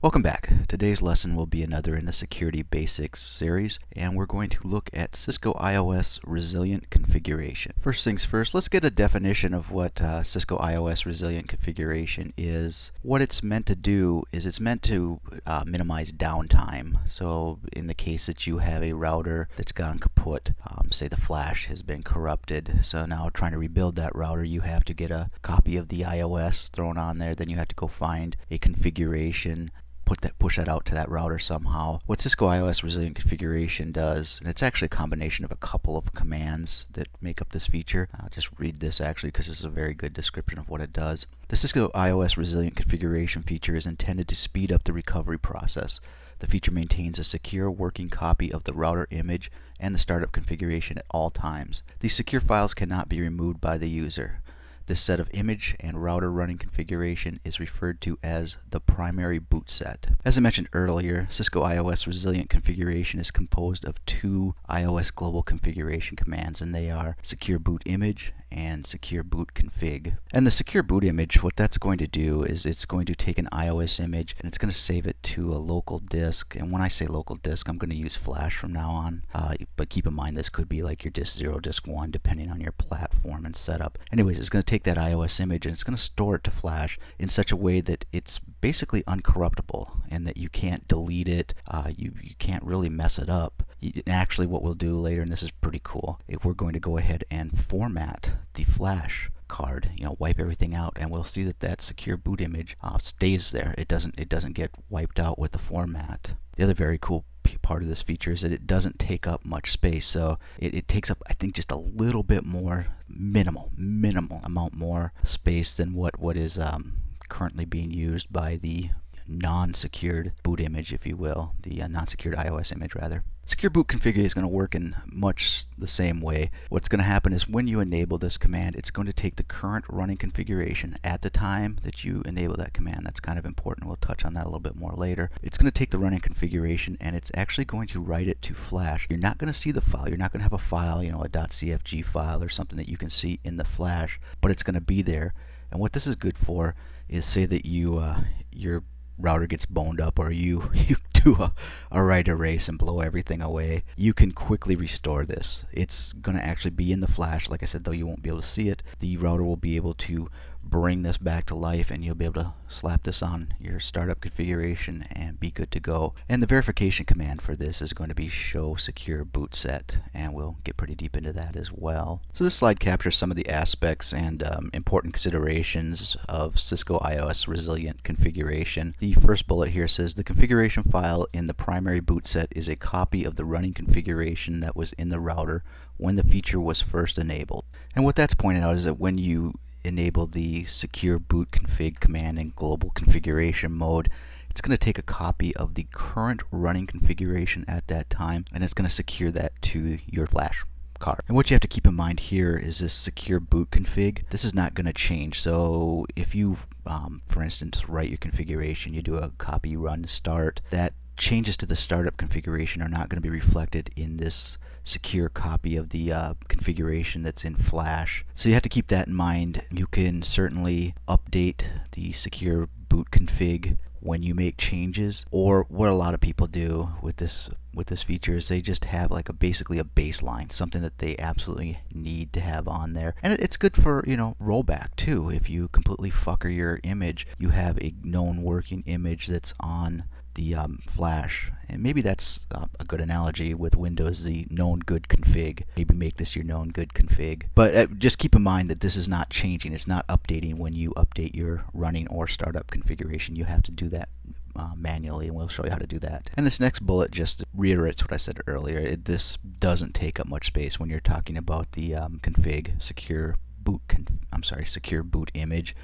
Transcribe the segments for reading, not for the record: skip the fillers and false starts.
Welcome back. Today's lesson will be another in the Security Basics series, and we're going to look at Cisco iOS Resilient Configuration. First things first, let's get a definition of what Cisco iOS Resilient Configuration is. What it's meant to do is it's meant to minimize downtime. So in the case that you have a router that's gone kaput, say the flash has been corrupted, so now trying to rebuild that router, you have to get a copy of the iOS thrown on there, then you have to go find a configuration, push that out to that router somehow. What Cisco iOS Resilient Configuration does, and it's actually a combination of a couple of commands that make up this feature. I'll just read this actually because this is a very good description of what it does. The Cisco iOS Resilient Configuration feature is intended to speed up the recovery process. The feature maintains a secure working copy of the router image and the startup configuration at all times. These secure files cannot be removed by the user. This set of image and router running configuration is referred to as the primary boot set. As I mentioned earlier, Cisco iOS Resilient Configuration is composed of two iOS global configuration commands, and they are secure boot image and secure boot config. And the secure boot image, what that's going to do is it's going to take an iOS image and it's going to save it to a local disk. And when I say local disk, I'm going to use flash from now on, but keep in mind this could be like your disk 0, disk 1, depending on your platform and setup. Anyways, it's going to take that iOS image and it's going to store it to flash in such a way that it's basically uncorruptible and that you can't delete it, you can't really mess it up. Actually, what we'll do later, and this is pretty cool, we're going to go ahead and format the flash card, wipe everything out, and we'll see that that secure boot image stays there. It doesn't get wiped out with the format. The other very cool part of this feature is that it doesn't take up much space, so it takes up, I think, just a little bit more, minimal amount more space than what is currently being used by the non-secured boot image, if you will, the non-secured iOS image rather. Secure boot config is going to work in much the same way. What's going to happen is when you enable this command, it's going to take the current running configuration at the time that you enable that command. That's kind of important. We'll touch on that a little bit more later. It's going to take the running configuration and it's actually going to write it to flash. You're not going to see the file. You're not going to have a file, a .cfg file or something that you can see in the flash, but it's going to be there. And what this is good for is, say that your router gets boned up, or you do a write erase and blow everything away, you can quickly restore this. It's going to actually be in the flash. Like I said, though, you won't be able to see it. The router will be able to bring this back to life, and you'll be able to slap this on your startup configuration and be good to go. And the verification command for this is going to be show secure boot set, and we'll get pretty deep into that as well. So this slide captures some of the aspects and important considerations of Cisco iOS Resilient Configuration. The first bullet here says the configuration file in the primary boot set is a copy of the running configuration that was in the router when the feature was first enabled. And what that's pointing out is that when you enable the secure boot config command in global configuration mode, it's going to take a copy of the current running configuration at that time, and it's going to secure that to your flash card. And what you have to keep in mind here is this secure boot config. This is not going to change. So if you, for instance, write your configuration, you do a copy run start, that changes to the startup configuration are not going to be reflected in this secure copy of the configuration that's in flash. So you have to keep that in mind. You can certainly update the secure boot config when you make changes, or what a lot of people do with this feature is they just have like basically a baseline, something that they absolutely need to have on there. And it's good for rollback too. If you completely fucker your image, you have a known working image that's on the flash, and maybe that's a good analogy with Windows, the known good config. Maybe make this your known good config, but just keep in mind that this is not changing. It's not updating when you update your running or startup configuration. You have to do that manually, and we'll show you how to do that. And this next bullet just reiterates what I said earlier. This doesn't take up much space when you're talking about the config secure boot image.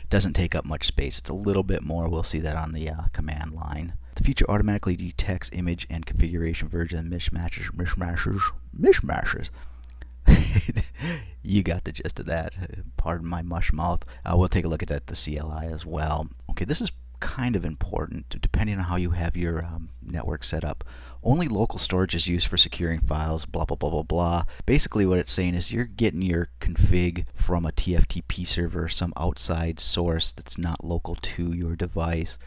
Doesn't take up much space. It's a little bit more. We'll see that on the command line. The feature automatically detects image and configuration version mishmashes. You got the gist of that. Pardon my mush mouth. We'll take a look at that, the CLI as well. Okay, this is kind of important depending on how you have your network set up. Only local storage is used for securing files, blah blah blah blah blah. Basically what it's saying is you're getting your config from a TFTP server, some outside source that's not local to your device.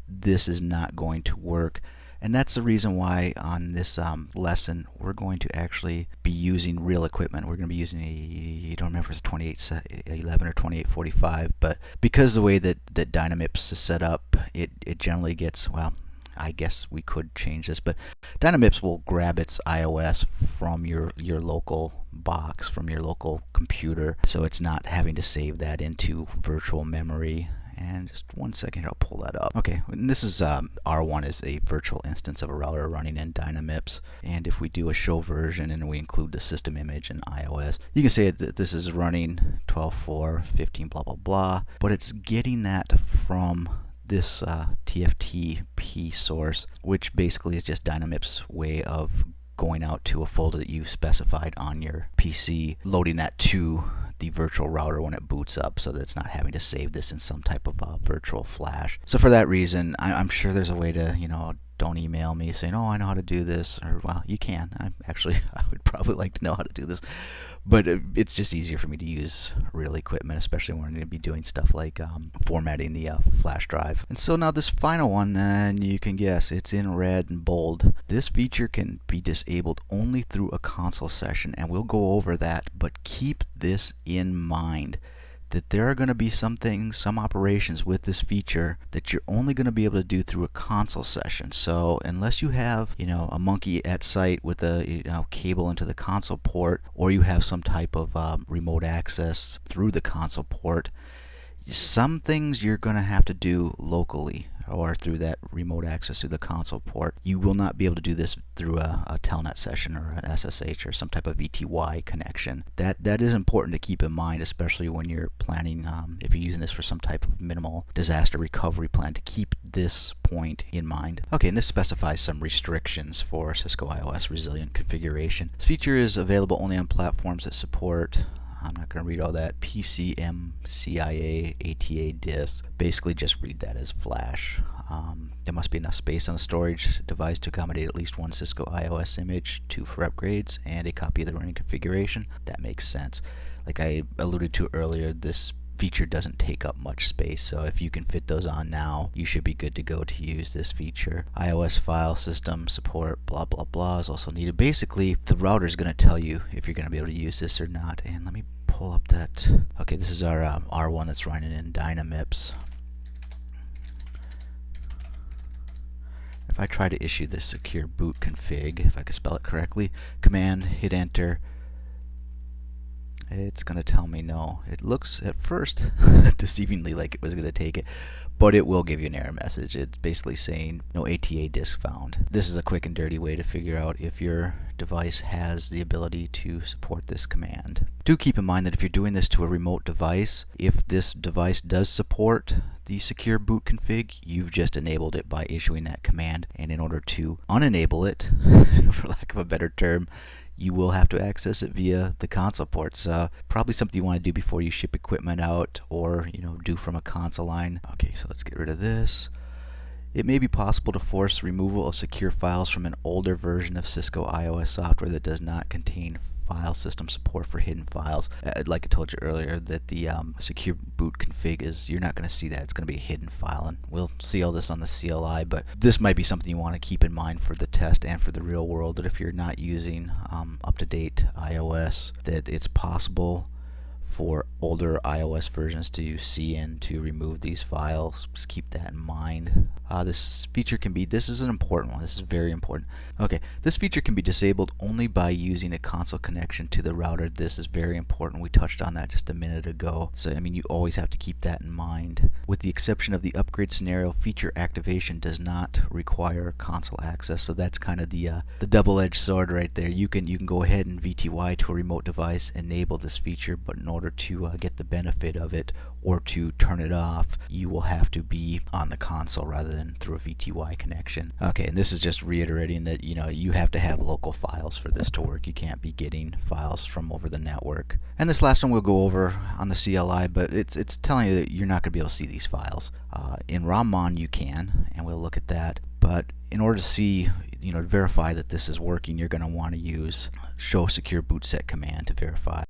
this is not going to work. And that's the reason why on this lesson we're going to actually be using real equipment. We're going to be using I don't remember if it's 2811 or 2845, but because the way that Dynamips is set up, it generally gets, well, I guess we could change this, but Dynamips will grab its iOS from your local box, from your local computer, so it's not having to save that into virtual memory. And just 1 second here, I'll pull that up. Okay, and this is R1 is a virtual instance of a router running in Dynamips. And if we do a show version and we include the system image in iOS, you can say that this is running 12.4, 15, blah, blah, blah. But it's getting that from this TFTP source, which basically is just Dynamips' way of going out to a folder that you specified on your PC, loading that to the virtual router when it boots up, so that it's not having to save this in some type of virtual flash. So for that reason, I'm sure there's a way to, don't email me saying, oh, I know how to do this, or, well, you can. I would probably like to know how to do this, but it's just easier for me to use real equipment, especially when I'm going to be doing stuff like formatting the flash drive. And so now this final one, and you can guess, it's in red and bold. This feature can be disabled only through a console session, and we'll go over that, but keep this in mind, that there are going to be some things, some operations with this feature that you're only going to be able to do through a console session. So unless you have, a monkey at site with a cable into the console port, or you have some type of remote access through the console port, some things you're going to have to do locally or through that remote access through the console port. You will not be able to do this through a telnet session or an SSH or some type of VTY connection. That is important to keep in mind, especially when you're planning, if you're using this for some type of minimal disaster recovery plan, to keep this point in mind. Okay, and this specifies some restrictions for Cisco iOS resilient configuration. This feature is available only on platforms that support, I'm not going to read all that, PCMCIA ATA disk. Basically just read that as flash. There must be enough space on the storage device to accommodate at least one Cisco iOS image, 2 for upgrades, and a copy of the running configuration. That makes sense. Like I alluded to earlier, this feature doesn't take up much space, so if you can fit those on now, you should be good to go to use this feature. iOS file system support, blah blah blah, is also needed. Basically, the router is going to tell you if you're going to be able to use this or not. And let me pull up that. Okay, this is our R1 that's running in Dynamips. If I try to issue this secure boot config, if I can spell it correctly, command, hit enter, it's going to tell me no. It looks at first deceivingly like it was going to take it, but it will give you an error message. It's basically saying no ATA disk found. This is a quick and dirty way to figure out if your device has the ability to support this command. Do keep in mind that if you're doing this to a remote device, if this device does support the secure boot config, you've just enabled it by issuing that command, and in order to unenable it, for lack of a better term, you will have to access it via the console ports. Probably something you want to do before you ship equipment out, or do from a console line. Okay, so let's get rid of this. It may be possible to force removal of secure files from an older version of Cisco iOS software that does not contain file system support for hidden files. Like I told you earlier, that the secure boot config is, you're not going to see that. It's going to be a hidden file, and we'll see all this on the CLI, but this might be something you want to keep in mind for the test and for the real world, that if you're not using up-to-date iOS, that it's possible for older iOS versions to see and to remove these files. Just keep that in mind. This feature can be, this is an important one, this is very important. Okay, this feature can be disabled only by using a console connection to the router. This is very important. We touched on that just a minute ago. So I mean, you always have to keep that in mind. With the exception of the upgrade scenario, feature activation does not require console access. So that's kind of the double-edged sword right there. You can go ahead and VTY to a remote device, enable this feature, but in order to get the benefit of it or to turn it off, you will have to be on the console rather than through a VTY connection. Okay, and this is just reiterating that you have to have local files for this to work. You can't be getting files from over the network. And this last one we'll go over on the CLI, but it's telling you that you're not going to be able to see these files. In ROMmon you can, and we'll look at that. But in order to see, to verify that this is working, you're going to want to use show secure boot set command to verify.